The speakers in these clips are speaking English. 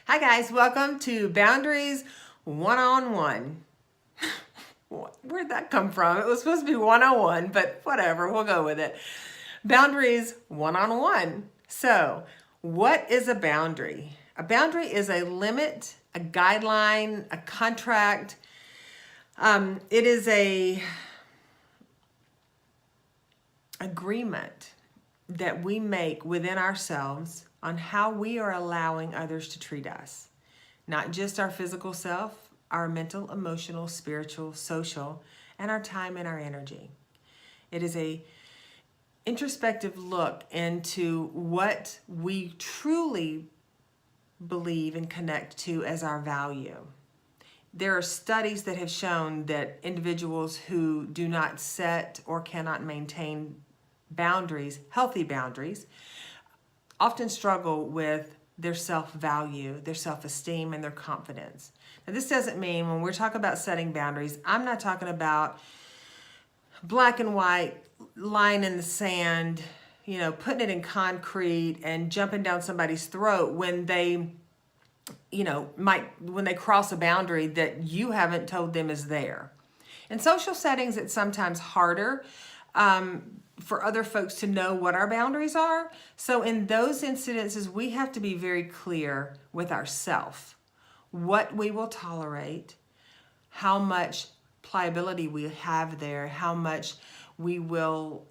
Hi guys, welcome to Boundaries One-on-One. Where'd that come from? It was supposed to be 101, but whatever, we'll go with it. Boundaries One-on-One. So, what is a boundary? A boundary is a limit, a guideline, a contract. It is a agreement that we make within ourselves on how we are allowing others to treat us. Not just our physical self, our mental, emotional, spiritual, social, and our time and our energy. It is a introspective look into what we truly believe and connect to as our value. There are studies that have shown that individuals who do not set or cannot maintain boundaries, healthy boundaries, often struggle with their self-value, their self-esteem, and their confidence. Now, this doesn't mean when we're talking about setting boundaries, I'm not talking about black and white, line in the sand, putting it in concrete and jumping down somebody's throat when they, when they cross a boundary that you haven't told them is there. In social settings, it's sometimes harder for other folks to know what our boundaries are. So in those incidences, we have to be very clear with ourselves what we will tolerate, how much pliability we have there, how much we will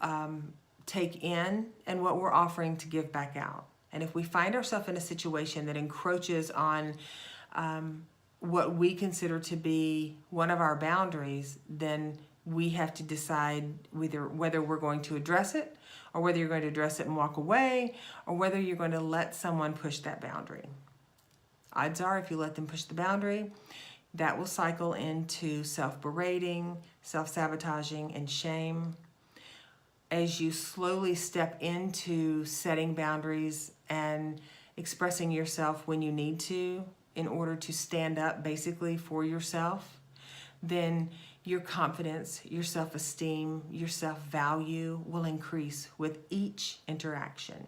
take in, and what we're offering to give back out. And if we find ourselves in a situation that encroaches on what we consider to be one of our boundaries, then we have to decide whether we're going to address it, or whether you're going to address it and walk away, or whether you're going to let someone push that boundary. Odds are, if you let them push the boundary, that will cycle into self-berating, self-sabotaging, and shame. As you slowly step into setting boundaries and expressing yourself when you need to in order to stand up basically for yourself, then your confidence, your self-esteem, your self-value will increase with each interaction.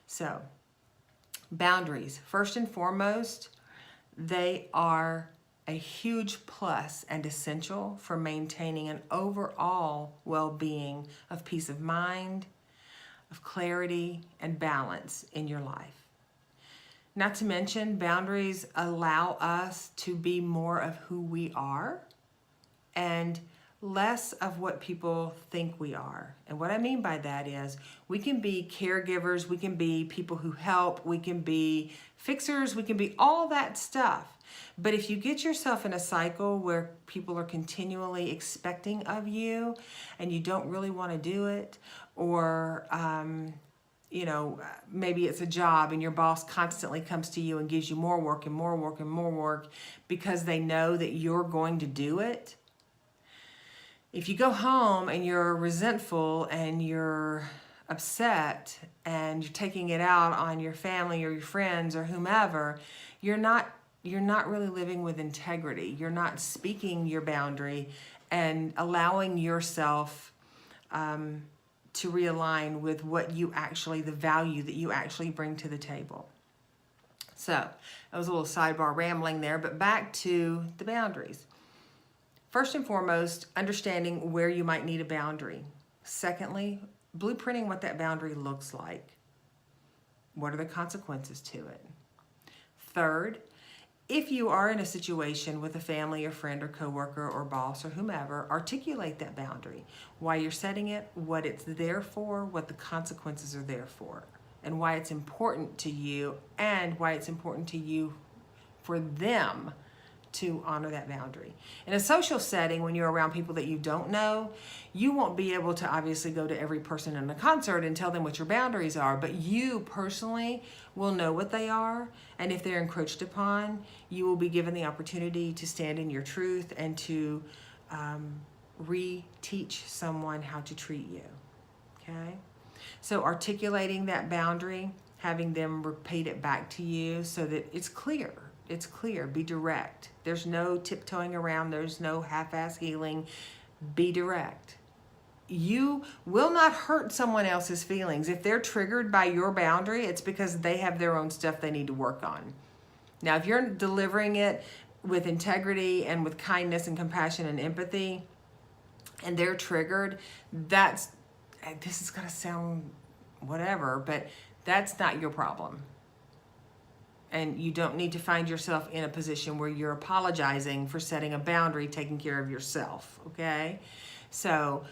So, boundaries, first and foremost, they are a huge plus and essential for maintaining an overall well-being of peace of mind, of clarity, and balance in your life. Not to mention, boundaries allow us to be more of who we are and less of what people think we are. And what I mean by that is we can be caregivers, we can be people who help, we can be fixers, we can be all that stuff. But if you get yourself in a cycle where people are continually expecting of you and you don't really want to do it, or maybe it's a job and your boss constantly comes to you and gives you more work and more work and more work because they know that you're going to do it. If you go home and you're resentful and you're upset and you're taking it out on your family or your friends or whomever, you're not really living with integrity. You're not speaking your boundary and allowing yourself to realign with the value that you actually bring to the table. So that was a little sidebar rambling there, but back to the boundaries. First and foremost, understanding where you might need a boundary. Secondly, blueprinting what that boundary looks like. What are the consequences to it? Third, if you are in a situation with a family or friend or coworker or boss or whomever, articulate that boundary. Why you're setting it, what it's there for, what the consequences are there for, and why it's important to you, and why it's important to you for them to honor that boundary. In a social setting, when you're around people that you don't know, you won't be able to obviously go to every person in the concert and tell them what your boundaries are, but you personally will know what they are, and if they're encroached upon, you will be given the opportunity to stand in your truth and to re-teach someone how to treat you, okay? So articulating that boundary, having them repeat it back to you so that it's clear. It's clear, be direct. There's no tiptoeing around, there's no half-ass healing. Be direct. You will not hurt someone else's feelings. If they're triggered by your boundary, it's because they have their own stuff they need to work on. Now, if you're delivering it with integrity and with kindness and compassion and empathy, and they're triggered, this is going to sound whatever, but that's not your problem. And you don't need to find yourself in a position where you're apologizing for setting a boundary, taking care of yourself, okay? So,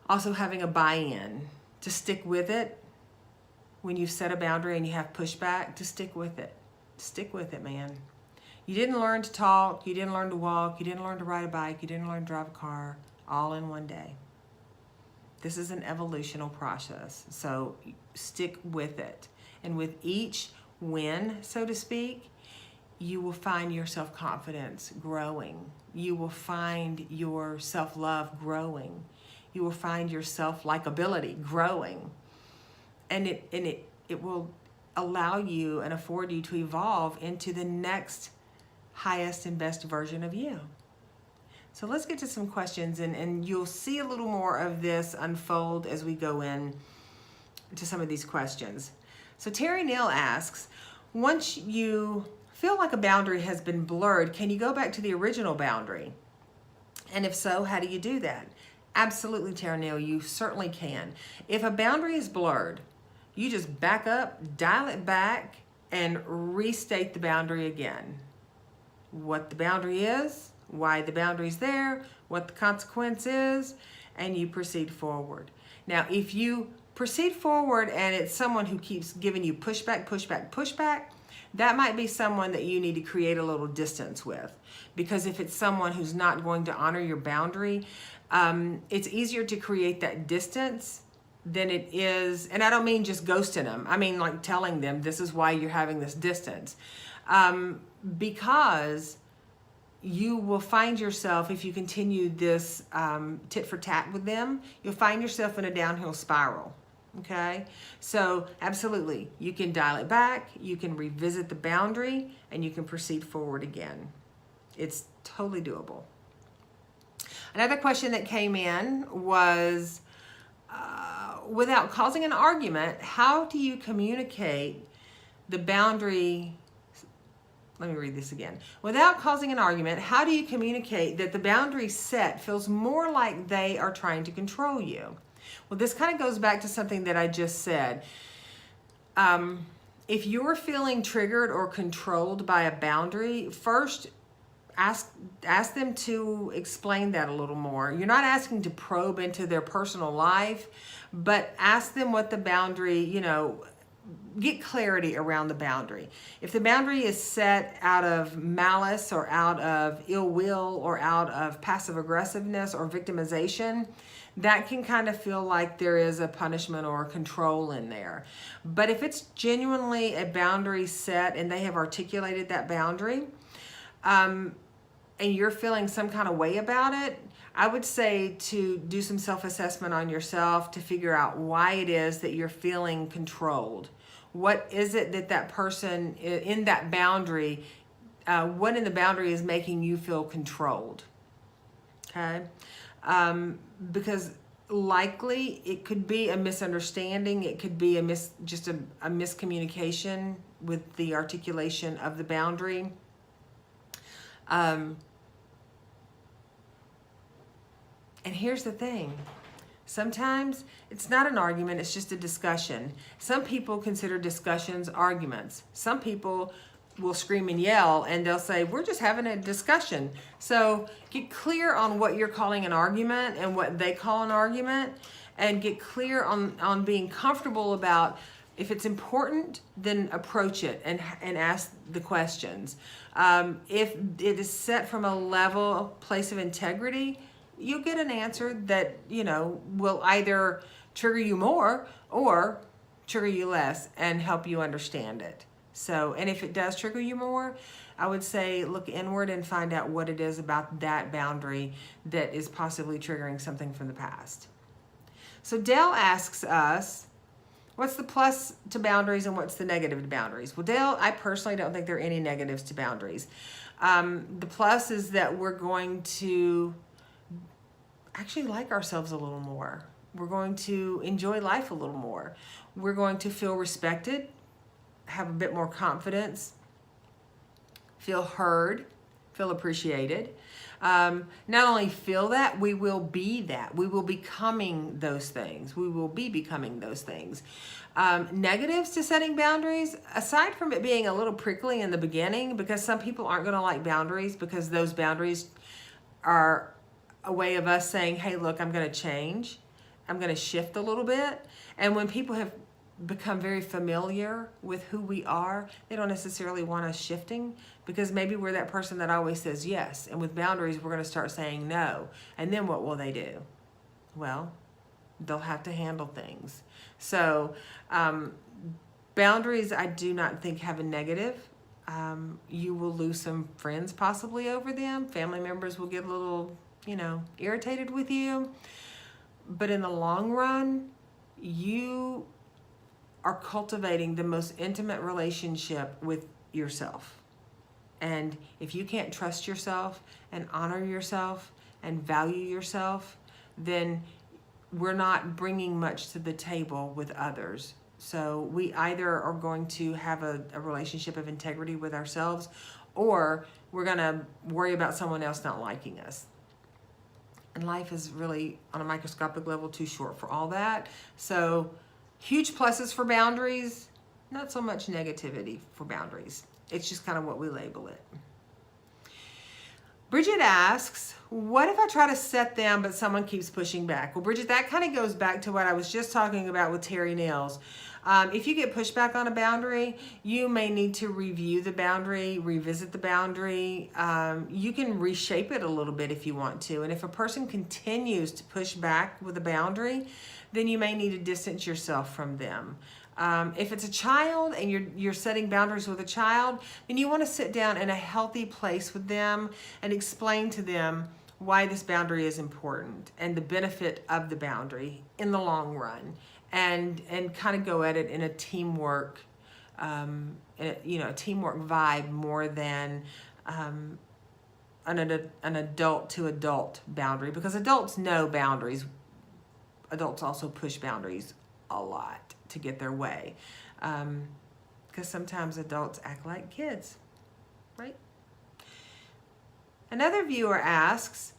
also having a buy-in, to stick with it. When you've set a boundary and you have pushback, to stick with it. Stick with it, man. You didn't learn to talk, you didn't learn to walk, you didn't learn to ride a bike, you didn't learn to drive a car, all in one day. This is an evolutional process, so stick with it. And with each win, so to speak, you will find your self-confidence growing. You will find your self-love growing. You will find your self-likability growing. And it will allow you and afford you to evolve into the next highest and best version of you. So let's get to some questions, and you'll see a little more of this unfold as we go in to some of these questions. So Teri Neal asks, once you feel like a boundary has been blurred, can you go back to the original boundary? And if so, how do you do that? Absolutely, Teri Neal, you certainly can. If a boundary is blurred, you just back up, dial it back, and restate the boundary again. What the boundary is, why the boundary's there, what the consequence is, and you proceed forward. Now, if you proceed forward and it's someone who keeps giving you pushback, that might be someone that you need to create a little distance with. Because if it's someone who's not going to honor your boundary, it's easier to create that distance than it is, and I don't mean just ghosting them. I mean like telling them this is why you're having this distance. Because you will find yourself, if you continue this tit for tat with them, you'll find yourself in a downhill spiral. Okay, so absolutely, you can dial it back, you can revisit the boundary, and you can proceed forward again. It's totally doable. Another question that came in was, without causing an argument, how do you communicate the boundary? Let me read this again. Without causing an argument, how do you communicate that the boundary set feels more like they are trying to control you? Well, this kind of goes back to something that I just said. If you're feeling triggered or controlled by a boundary, first ask them to explain that a little more. You're not asking to probe into their personal life, but ask them what the boundary, get clarity around the boundary. If the boundary is set out of malice or out of ill will or out of passive aggressiveness or victimization, that can kind of feel like there is a punishment or a control in there. But if it's genuinely a boundary set and they have articulated that boundary, and you're feeling some kind of way about it, I would say to do some self-assessment on yourself to figure out why it is that you're feeling controlled. What is it that person in that boundary, what in the boundary is making you feel controlled? Okay? Because likely it could be a misunderstanding. It could be just a miscommunication with the articulation of the boundary. And here's the thing. Sometimes it's not an argument, it's just a discussion. Some people consider discussions arguments. Some people will scream and yell and they'll say, we're just having a discussion. So get clear on what you're calling an argument and what they call an argument, and get clear on being comfortable about, if it's important, then approach it and ask the questions. If it is set from a place of integrity, you'll get an answer that, will either trigger you more or trigger you less and help you understand it. So, and if it does trigger you more, I would say look inward and find out what it is about that boundary that is possibly triggering something from the past. So Dale asks us, what's the plus to boundaries and what's the negative to boundaries? Well, Dale, I personally don't think there are any negatives to boundaries. The plus is that we're going to actually like ourselves a little more. We're going to enjoy life a little more. We're going to feel respected, have a bit more confidence, feel heard, feel appreciated. Not only feel that, we will be that. We will becoming those things. We will be becoming those things. Negatives to setting boundaries, aside from it being a little prickly in the beginning, because some people aren't going to like boundaries because those boundaries are a way of us saying, hey, look, I'm going to change. I'm going to shift a little bit. And when people have become very familiar with who we are, they don't necessarily want us shifting because maybe we're that person that always says yes. And with boundaries, we're going to start saying no. And then what will they do? Well, they'll have to handle things. So boundaries, I do not think have a negative. You will lose some friends possibly over them. Family members will get a little, irritated with you. But in the long run, you are cultivating the most intimate relationship with yourself. And if you can't trust yourself and honor yourself and value yourself, then we're not bringing much to the table with others. So we either are going to have a relationship of integrity with ourselves, or we're going to worry about someone else not liking us. And life is really, on a microscopic level, too short for all that. So huge pluses for boundaries, not so much negativity for boundaries. It's just kind of what we label it. Bridget asks, what if I try to set them but someone keeps pushing back? Well, Bridget, that kind of goes back to what I was just talking about with Teri Nails. If you get pushback on a boundary, you may need to review the boundary, revisit the boundary. You can reshape it a little bit if you want to. And if a person continues to push back with a boundary, then you may need to distance yourself from them. If it's a child and you're setting boundaries with a child, then you want to sit down in a healthy place with them and explain to them why this boundary is important and the benefit of the boundary in the long run, and kind of go at it in a teamwork, a teamwork vibe more than an adult to adult boundary, because adults know boundaries. Adults also push boundaries a lot to get their way, because sometimes adults act like kids, right? Another viewer asks,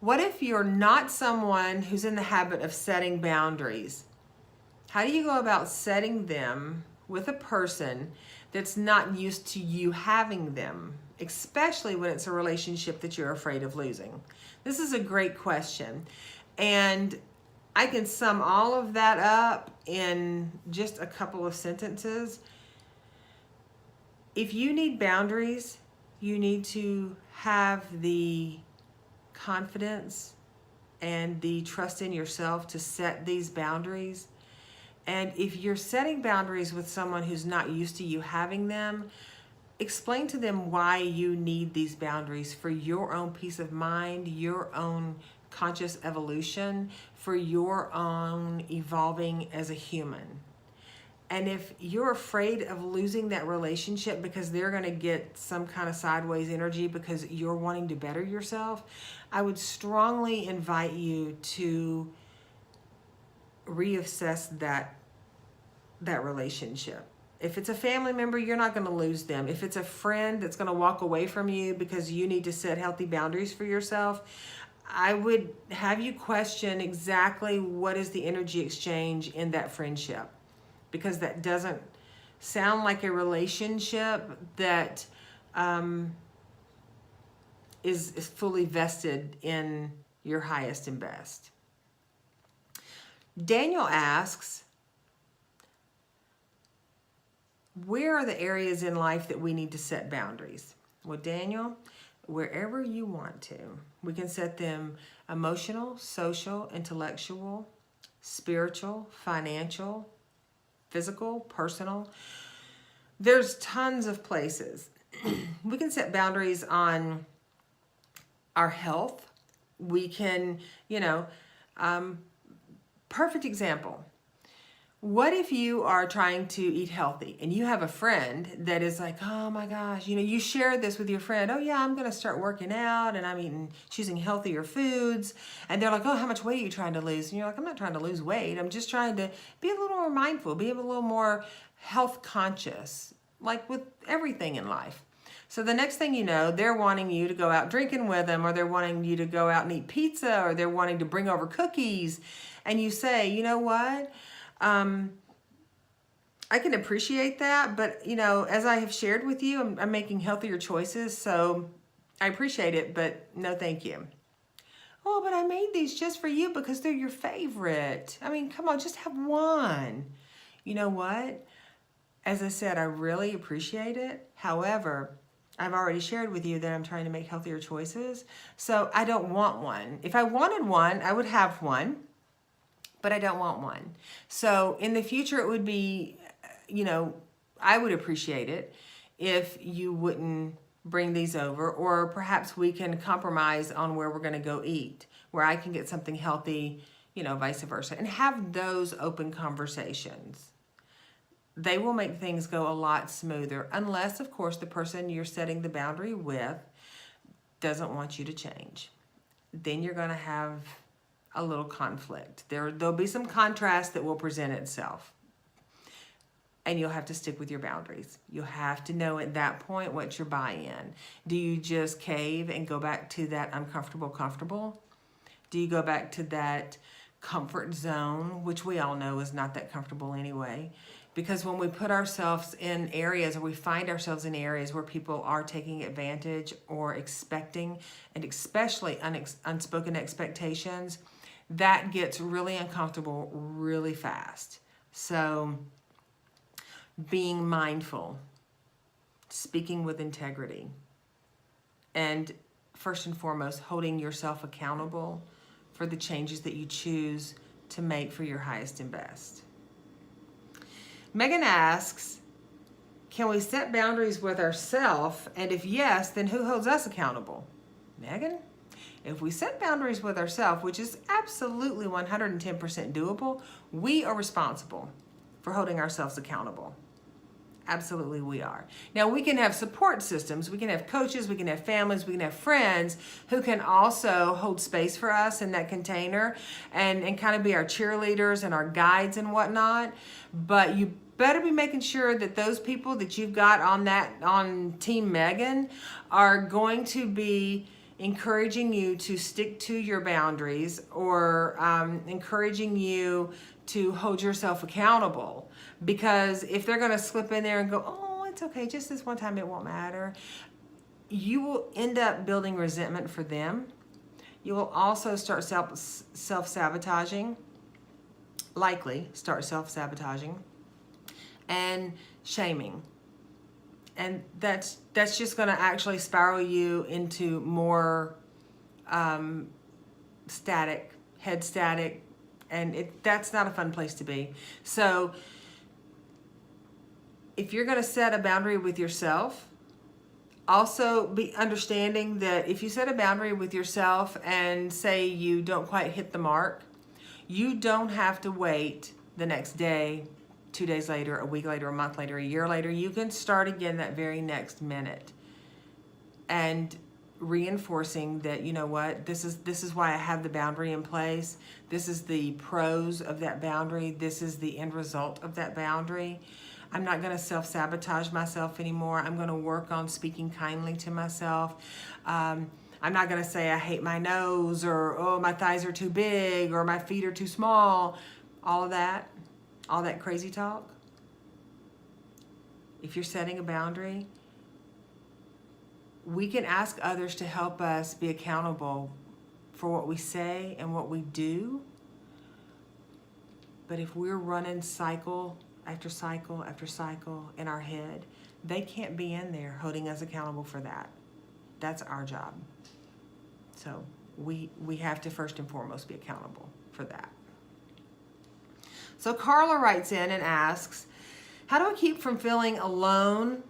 what if you're not someone who's in the habit of setting boundaries? How do you go about setting them with a person that's not used to you having them, especially when it's a relationship that you're afraid of losing? This is a great question. And I can sum all of that up in just a couple of sentences. If you need boundaries, you need to have the confidence and the trust in yourself to set these boundaries. And if you're setting boundaries with someone who's not used to you having them, explain to them why you need these boundaries for your own peace of mind, your own conscious evolution, for your own evolving as a human. And if you're afraid of losing that relationship because they're going to get some kind of sideways energy because you're wanting to better yourself, I would strongly invite you to reassess that relationship. If it's a family member, you're not going to lose them. If it's a friend that's going to walk away from you because you need to set healthy boundaries for yourself, I would have you question exactly what is the energy exchange in that friendship, because that doesn't sound like a relationship that is fully vested in your highest and best. Daniel asks, where are the areas in life that we need to set boundaries? Well, Daniel, wherever you want to. We can set them emotional, social, intellectual, spiritual, financial, physical, personal. There's tons of places. We can set boundaries on our health. We can, perfect example. What if you are trying to eat healthy and you have a friend that is like, oh my gosh, you share this with your friend. Oh yeah, I'm going to start working out and I'm choosing healthier foods. And they're like, oh, how much weight are you trying to lose? And you're like, I'm not trying to lose weight. I'm just trying to be a little more mindful, be a little more health conscious. like with everything in life. So the next thing you know, they're wanting you to go out drinking with them, or they're wanting you to go out and eat pizza, or they're wanting to bring over cookies. And you say, you know what? I can appreciate that, but as I have shared with you, I'm making healthier choices, so I appreciate it, but no thank you. Oh, but I made these just for you because they're your favorite. I mean, come on, just have one. You know what? As I said, I really appreciate it. However, I've already shared with you that I'm trying to make healthier choices, so I don't want one. If I wanted one, I would have one, but I don't want one. So in the future, it would be, I would appreciate it if you wouldn't bring these over, or perhaps we can compromise on where we're going to go eat, where I can get something healthy, vice versa, and have those open conversations. They will make things go a lot smoother, unless, of course, the person you're setting the boundary with doesn't want you to change. Then you're going to have a little conflict. There'll be some contrast that will present itself. And you'll have to stick with your boundaries. You'll have to know at that point what your buy-in. Do you just cave and go back to that uncomfortable comfortable? Do you go back to that comfort zone, which we all know is not that comfortable anyway? Because when we put ourselves in areas, or we find ourselves in areas where people are taking advantage or expecting, and especially unspoken expectations, that gets really uncomfortable really fast. So being mindful, speaking with integrity, and first and foremost, holding yourself accountable for the changes that you choose to make for your highest and best. Megan asks, can we set boundaries with ourselves? And if yes, then who holds us accountable? Megan? If we set boundaries with ourselves, which is absolutely 110% doable, we are responsible for holding ourselves accountable. Absolutely we are. Now we can have support systems, we can have coaches, we can have families, we can have friends who can also hold space for us in that container and kind of be our cheerleaders and our guides and whatnot. But you better be making sure that those people that you've got on Team Megan are going to be encouraging you to stick to your boundaries, or encouraging you to hold yourself accountable. Because if they're going to slip in there and go, oh, it's okay, just this one time, it won't matter, you will end up building resentment for them. You will also start self-sabotaging, likely start self-sabotaging and shaming. And that's just going to actually spiral you into more head static, and that's not a fun place to be. So if you're going to set a boundary with yourself, also be understanding that if you set a boundary with yourself and say you don't quite hit the mark, you don't have to wait the next day, 2 days later, a week later, a month later, a year later. You can start again that very next minute, and reinforcing that, you know what, this is why I have the boundary in place. This is the pros of that boundary. This is the end result of that boundary. I'm not going to self-sabotage myself anymore. I'm going to work on speaking kindly to myself. I'm not going to say I hate my nose, or oh, my thighs are too big, or my feet are too small. All that crazy talk. If you're setting a boundary, we can ask others to help us be accountable for what we say and what we do. But if we're running cycle after cycle after cycle in our head, they can't be in there holding us accountable for that. That's our job. So we have to first and foremost be accountable for that. So Carla writes in and asks, how do I keep from feeling alone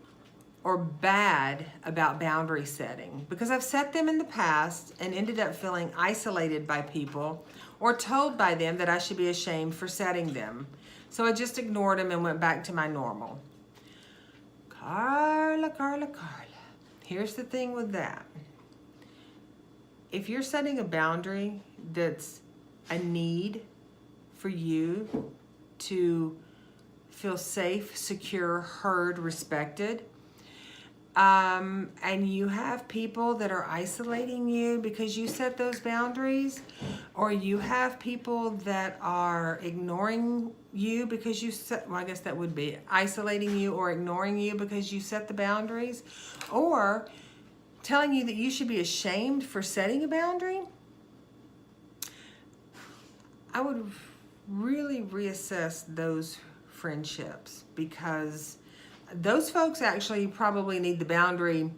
or bad about boundary setting? Because I've set them in the past and ended up feeling isolated by people, or told by them that I should be ashamed for setting them. So I just ignored them and went back to my normal. Carla. Here's the thing with that. If you're setting a boundary that's a need for you to feel safe, secure, heard, respected. And you have people that are isolating you because you set those boundaries, or you have people that are ignoring you because you set, well, I guess that would be isolating you or ignoring you because you set the boundaries, or telling you that you should be ashamed for setting a boundary. I would really reassess those friendships, because those folks actually probably need the boundary.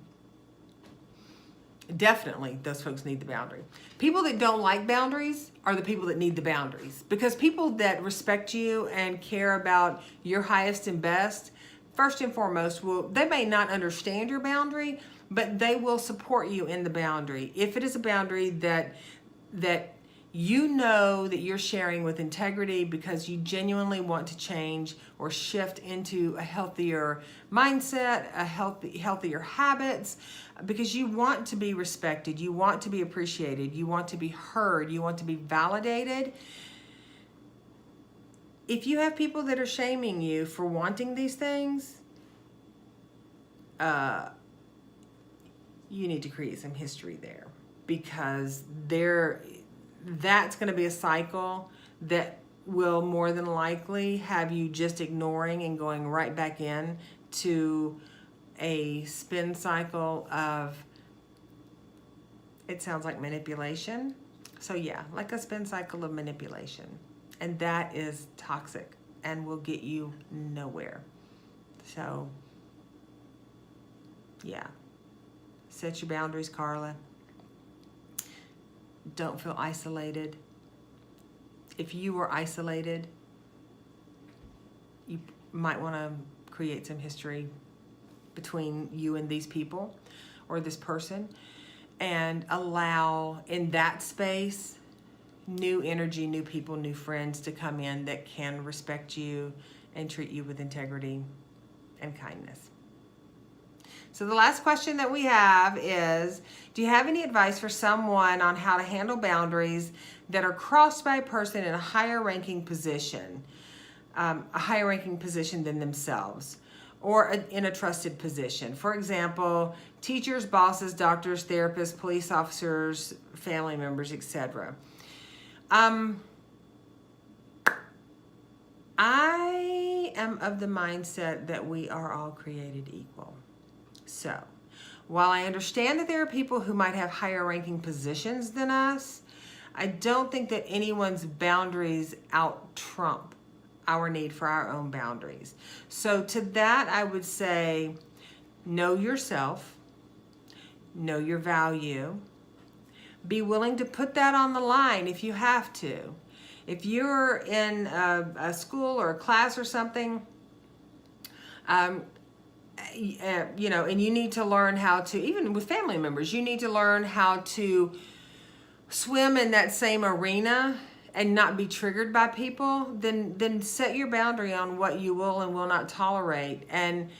Definitely, those folks need the boundary. People that don't like boundaries are the people that need the boundaries, because people that respect you and care about your highest and best, first and foremost, they may not understand your boundary, but they will support you in the boundary. If it is a boundary that you know that you're sharing with integrity because you genuinely want to change or shift into a healthier mindset, healthier habits, because you want to be respected, you want to be appreciated, you want to be heard, you want to be validated. If you have people that are shaming you for wanting these things, you need to create some history there, because that's going to be a cycle that will more than likely have you just ignoring and going right back in to a spin cycle of, it sounds like manipulation. So yeah, like a spin cycle of manipulation. And that is toxic and will get you nowhere. So yeah, set your boundaries, Carla. Don't feel isolated. If you were isolated, you might want to create some history between you and these people or this person, and allow in that space new energy, new people, new friends to come in that can respect you and treat you with integrity and kindness. So the last question that we have is, do you have any advice for someone on how to handle boundaries that are crossed by a person in a higher ranking position than themselves, or in a trusted position? For example, teachers, bosses, doctors, therapists, police officers, family members, etc. I am of the mindset that we are all created equal. So, while I understand that there are people who might have higher ranking positions than us, I don't think that anyone's boundaries out-trump our need for our own boundaries. So to that, I would say, know yourself, know your value, be willing to put that on the line if you have to. If you're in a school or a class or something, and you need to learn how to, even with family members, you need to learn how to swim in that same arena and not be triggered by people, then set your boundary on what you will and will not tolerate. And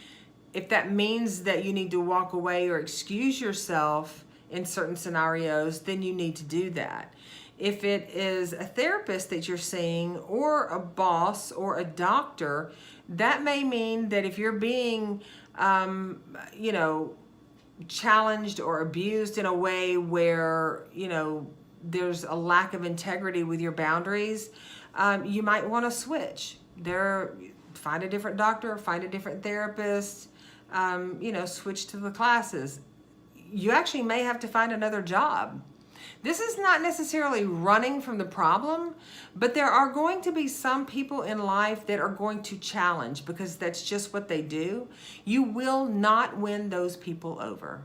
if that means that you need to walk away or excuse yourself in certain scenarios, then you need to do that. If it is a therapist that you're seeing, or a boss or a doctor, that may mean that if you're being challenged or abused in a way where, there's a lack of integrity with your boundaries, you might want to switch. Find a different doctor, find a different therapist, switch to the classes. You actually may have to find another job. This is not necessarily running from the problem, but there are going to be some people in life that are going to challenge, because that's just what they do. You will not win those people over.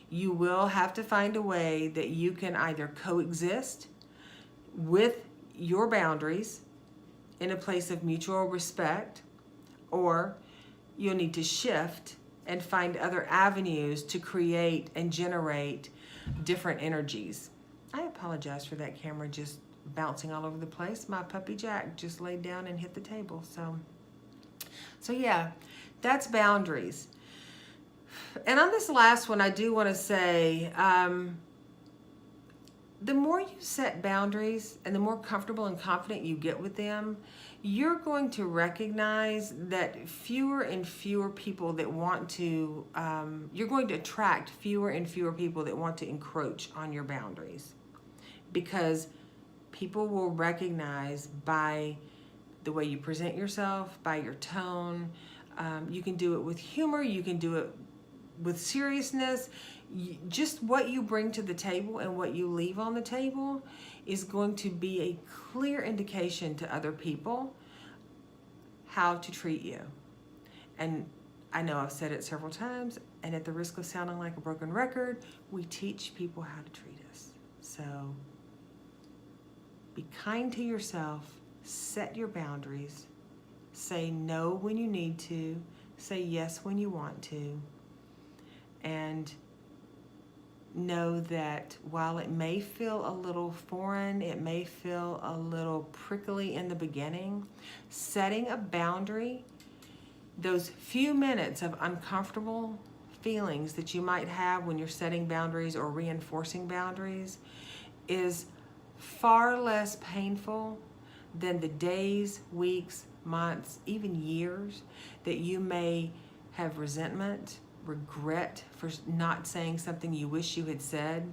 You will have to find a way that you can either coexist with your boundaries in a place of mutual respect, or you'll need to shift and find other avenues to create and generate different energies. I apologize for that camera just bouncing all over the place. My puppy Jack just laid down and hit the table. So yeah, that's boundaries. And on this last one, I do want to say, the more you set boundaries and the more comfortable and confident you get with them, you're going to recognize that fewer and fewer people that want to, you're going to attract fewer and fewer people that want to encroach on your boundaries, because people will recognize by the way you present yourself, by your tone. You can do it with humor, you can do it with seriousness. Just what you bring to the table and what you leave on the table is going to be a clear indication to other people how to treat you. And I know I've said it several times, and at the risk of sounding like a broken record, we teach people how to treat us. So be kind to yourself, set your boundaries, say no when you need to, say yes when you want to, and know that while it may feel a little foreign, it may feel a little prickly in the beginning, setting a boundary, those few minutes of uncomfortable feelings that you might have when you're setting boundaries or reinforcing boundaries is far less painful than the days, weeks, months, even years that you may have resentment, regret for not saying something you wish you had said,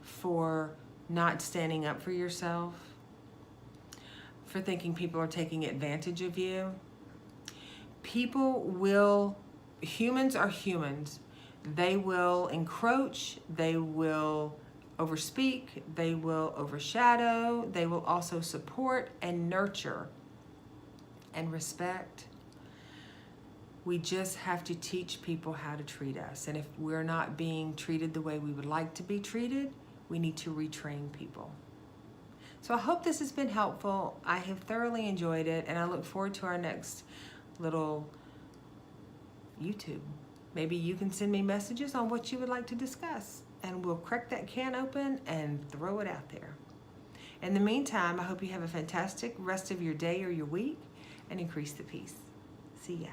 for not standing up for yourself, for thinking people are taking advantage of you. Humans are humans. They will encroach, they will overspeak, they will overshadow, they will also support and nurture and respect. We just have to teach people how to treat us. And if we're not being treated the way we would like to be treated, we need to retrain people. So I hope this has been helpful. I have thoroughly enjoyed it, and I look forward to our next little YouTube. Maybe you can send me messages on what you would like to discuss, and we'll crack that can open and throw it out there. In the meantime, I hope you have a fantastic rest of your day or your week, and increase the peace. See ya.